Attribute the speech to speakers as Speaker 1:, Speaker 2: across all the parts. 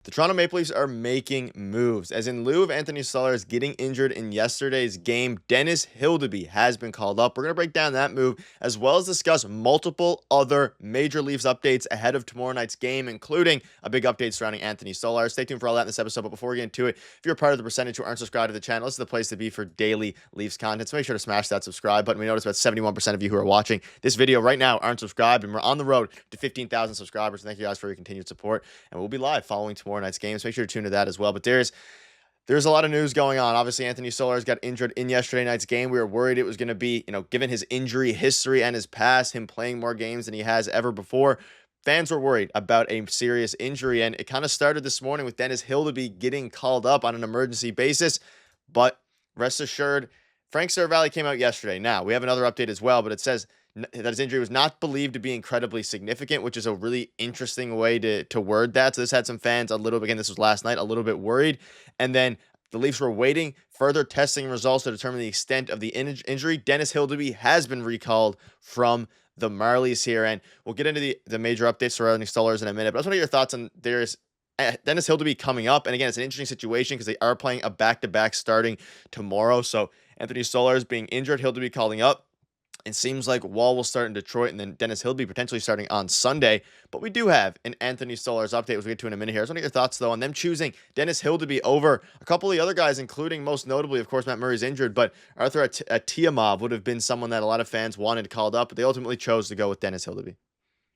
Speaker 1: The Toronto Maple Leafs are making moves. As in lieu of Anthony Stolarz getting injured in yesterday's game, Dennis Hildeby has been called up. We're going to break down that move as well as discuss multiple other Major Leafs updates ahead of tomorrow night's game, including a big update surrounding Anthony Stolarz. Stay tuned for all that in this episode. But before we get into it, if you're a part of the percentage who aren't subscribed to the channel, this is the place to be for daily Leafs content. So make sure to smash that subscribe button. We notice about 71% of you who are watching this video right now aren't subscribed, and we're on the road to 15,000 subscribers. Thank you guys for your continued support. And we'll be live following tomorrow night's game. So make sure to tune to that as well. But there's a lot of news going on. Obviously, Anthony Stolarz got injured in yesterday night's game. We were worried it was going to be, given his injury history and his past, him playing more games than he has ever before. Fans were worried about a serious injury, and it kind of started this morning with Dennis Hildeby getting called up on an emergency basis. But rest assured, Frank Seravalli came out yesterday. Now, we have another update as well, but it says that his injury was not believed to be incredibly significant, which is a really interesting way to word that. So this had some fans a little bit, again, this was last night, a little bit worried. And then the Leafs were waiting further testing results to determine the extent of the injury. Dennis Hildeby has been recalled from the Marlies here, and we'll get into the major updates surrounding Stolarz in a minute. But I just want to get your thoughts on Dennis Hildeby coming up. And again, it's an interesting situation because they are playing a back-to-back starting tomorrow. So Anthony Stolarz being injured, Hildeby calling up. It seems like Wall will start in Detroit, and then Dennis Hildeby potentially starting on Sunday. But we do have an Anthony Stolarz update, which we'll get to in a minute here. I just want to get your thoughts, though, on them choosing Dennis Hildeby over a couple of the other guys, including, most notably, of course, Matt Murray's injured, but Arthur Tiamov would have been someone that a lot of fans wanted called up, but they ultimately chose to go with Dennis Hildeby.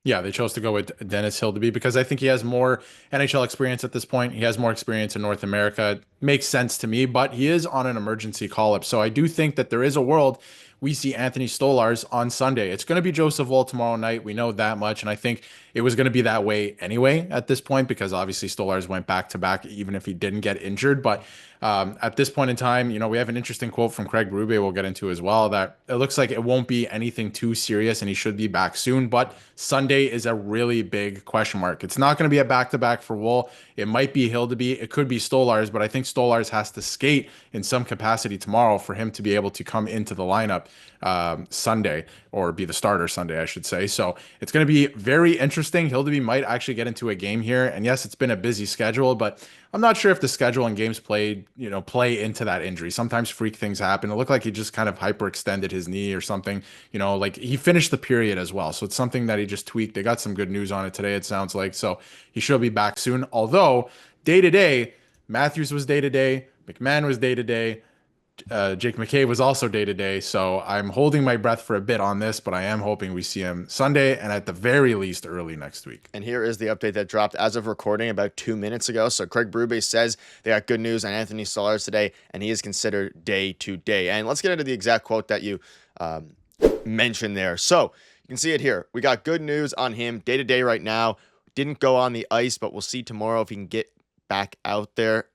Speaker 2: Yeah, they chose to go with Dennis Hildeby because I think he has more NHL experience at this point. He has more experience in North America. Makes sense to me, but he is on an emergency call-up. So I do think that there is a world we see Anthony Stolarz on Sunday. It's going to be Joseph Woll tomorrow night. We know that much. And I think it was going to be that way anyway at this point because obviously Stolarz went back to back even if he didn't get injured. But at this point in time, we have an interesting quote from Craig Berube we'll get into as well that it looks like it won't be anything too serious and he should be back soon. But Sunday is a really big question mark. It's not going to be a back-to-back for Woll. It might be Hildeby. It could be Stolarz, but I think Stolarz has to skate in some capacity tomorrow for him to be able to come into the lineup Sunday or be the starter Sunday, I should say. So it's going to be very interesting. Hildeby might actually get into a game here. And yes, it's been a busy schedule, but I'm not sure if the schedule and games played, play into that injury. Sometimes freak things happen. It looked like he just kind of hyperextended his knee or something, like he finished the period as well. So it's something that he just tweaked. They got some good news on it today, it sounds like. So he should be back soon. Although day to day, Matthews was day to day, McMahon was day to day. Jake McCabe was also day to day, so I'm holding my breath for a bit on this, but I am hoping we see him Sunday and at the very least early next week.
Speaker 1: And here is the update that dropped as of recording about 2 minutes ago. So Craig Berube says they got good news on Anthony Stolarz today, and he is considered day to day. And let's get into the exact quote that you mentioned there. So you can see it here. We got good news on him day to day right now. Didn't go on the ice, but we'll see tomorrow if he can get back out there.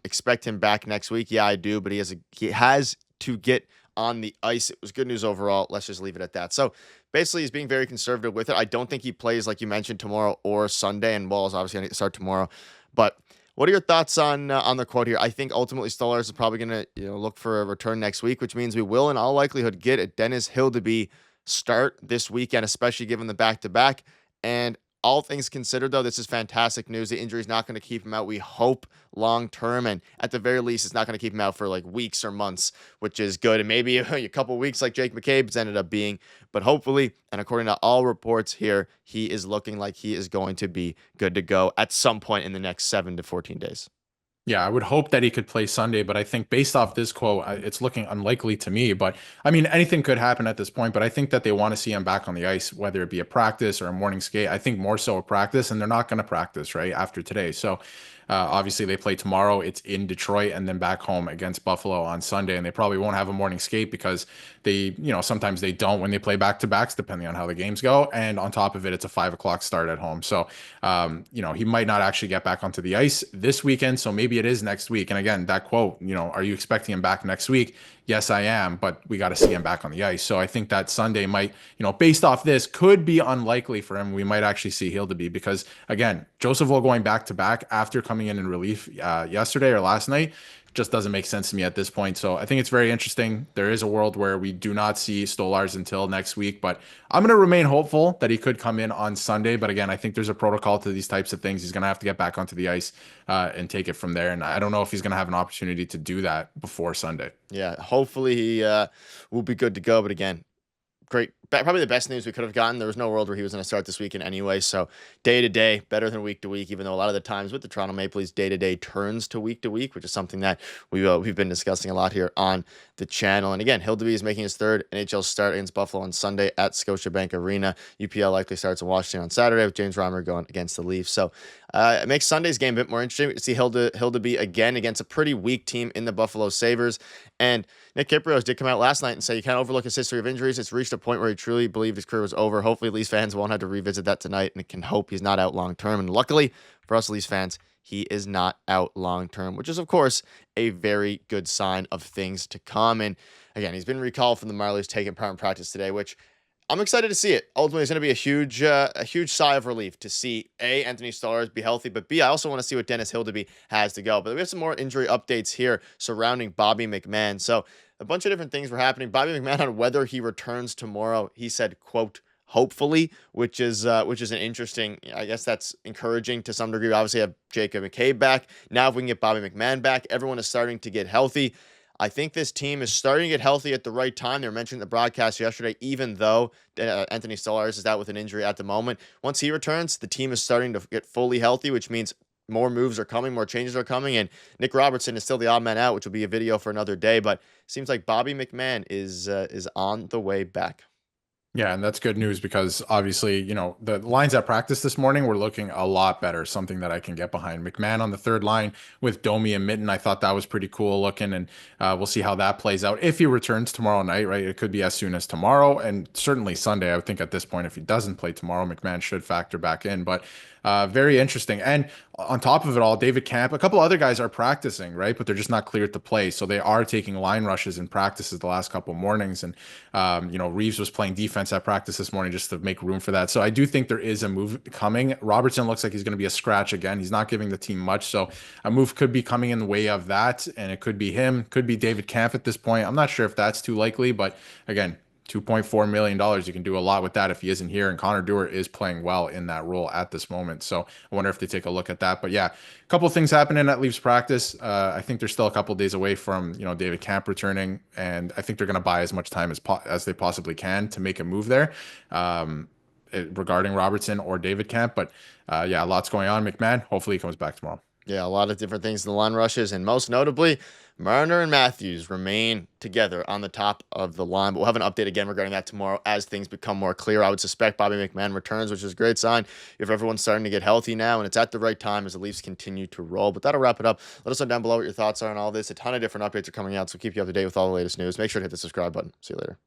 Speaker 1: Expect him back next week. Yeah, I do, but he has to get on the ice. It was good news overall. Let's just leave it at that. So basically, he's being very conservative with it. I don't think he plays, like you mentioned, tomorrow or Sunday, and Wall is obviously going to start tomorrow. But what are your thoughts on the quote here? I think ultimately Stolarz is probably going to look for a return next week, which means we will in all likelihood get a Dennis Hildeby start this weekend, especially given the back-to-back. And all things considered, though, this is fantastic news. The injury is not going to keep him out, we hope, long-term. And at the very least, it's not going to keep him out for like weeks or months, which is good. And maybe a couple weeks like Jake McCabe's ended up being. But hopefully, and according to all reports here, he is looking like he is going to be good to go at some point in the next 7 to 14 days.
Speaker 2: Yeah, I would hope that he could play Sunday, but I think based off this quote, it's looking unlikely to me. But I mean, anything could happen at this point. But I think that they want to see him back on the ice, whether it be a practice or a morning skate. I think more so a practice, and they're not going to practice right after today. So obviously they play tomorrow. It's in Detroit and then back home against Buffalo on Sunday. And they probably won't have a morning skate because they, sometimes they don't when they play back to backs, depending on how the games go. And on top of it, it's a 5 o'clock start at home. So, he might not actually get back onto the ice this weekend. So maybe it is next week. And again, that quote, are you expecting him back next week? Yes, I am, but we got to see him back on the ice. So I think that Sunday might, based off this, could be unlikely for him. We might actually see Hildeby because, again, Joseph Will going back to back after coming in relief yesterday or last night just doesn't make sense to me at this point. So I think it's very interesting. There is a world where we do not see Stolarz until next week, but I'm going to remain hopeful that he could come in on Sunday. But again, I think there's a protocol to these types of things. He's going to have to get back onto the ice and take it from there. And I don't know if he's going to have an opportunity to do that before Sunday.
Speaker 1: Yeah, hopefully he will be good to go. But again, great. Probably the best news we could have gotten. There was no world where he was going to start this weekend anyway. So day to day, better than week to week, even though a lot of the times with the Toronto Maple Leafs, day to day turns to week, which is something that we've been discussing a lot here on the channel. And again, Hildeby is making his third NHL start against Buffalo on Sunday at Scotiabank Arena. UPL likely starts in Washington on Saturday with James Reimer going against the Leafs. So it makes Sunday's game a bit more interesting to see Hildeby again against a pretty weak team in the Buffalo Sabres. And Nick Kypreos did come out last night and say you can't overlook his history of injuries. It's reached a point where he truly believed his career was over. Hopefully, Leafs fans won't have to revisit that tonight and can hope he's not out long term. And luckily for us Leafs fans, he is not out long term, which is, of course, a very good sign of things to come. And again, he's been recalled from the Marlies, taking part in practice today, which I'm excited to see it. Ultimately, it's going to be a huge sigh of relief to see A, Anthony Stolarz be healthy, but B, I also want to see what Dennis Hildeby has to go. But we have some more injury updates here surrounding Bobby McMann. So a bunch of different things were happening. Bobby McMann, on whether he returns tomorrow, he said, quote, hopefully, which is an interesting, I guess that's encouraging to some degree. We obviously have Jacob McCabe back. Now if we can get Bobby McMann back, everyone is starting to get healthy. I think this team is starting to get healthy at the right time. They were mentioning the broadcast yesterday, even though Anthony Stolarz is out with an injury at the moment. Once he returns, the team is starting to get fully healthy, which means more moves are coming, more changes are coming, and Nick Robertson is still the odd man out, which will be a video for another day. But it seems like Bobby McMann is on the way back.
Speaker 2: Yeah, and that's good news because obviously, the lines at practice this morning were looking a lot better, something that I can get behind. McMann on the third line with Domi and Mitten, I thought that was pretty cool looking, and we'll see how that plays out. If he returns tomorrow night, right, it could be as soon as tomorrow, and certainly Sunday. I would think at this point, if he doesn't play tomorrow, McMann should factor back in, but very interesting. And on top of it all, David Camp, a couple other guys are practicing, right? But they're just not cleared to play. So they are taking line rushes in practices the last couple of mornings. And, Reeves was playing defense at practice this morning just to make room for that. So I do think there is a move coming. Robertson looks like he's going to be a scratch again. He's not giving the team much. So a move could be coming in the way of that. And it could be him, could be David Camp at this point. I'm not sure if that's too likely, but again, $2.4 million. You can do a lot with that if he isn't here. And Connor Dewar is playing well in that role at this moment. So I wonder if they take a look at that. But yeah, a couple of things happening at Leafs practice. I think they're still a couple of days away from, David Camp returning. And I think they're going to buy as much time as they possibly can to make a move there regarding Robertson or David Camp. But yeah, lots going on. McMahon, hopefully he comes back tomorrow.
Speaker 1: Yeah, a lot of different things in the line rushes, and most notably, Marner and Matthews remain together on the top of the line. But we'll have an update again regarding that tomorrow as things become more clear. I would suspect Bobby McMann returns, which is a great sign if everyone's starting to get healthy now, and it's at the right time as the Leafs continue to roll. But that'll wrap it up. Let us know down below what your thoughts are on all this. A ton of different updates are coming out, so keep you up to date with all the latest news. Make sure to hit the subscribe button. See you later.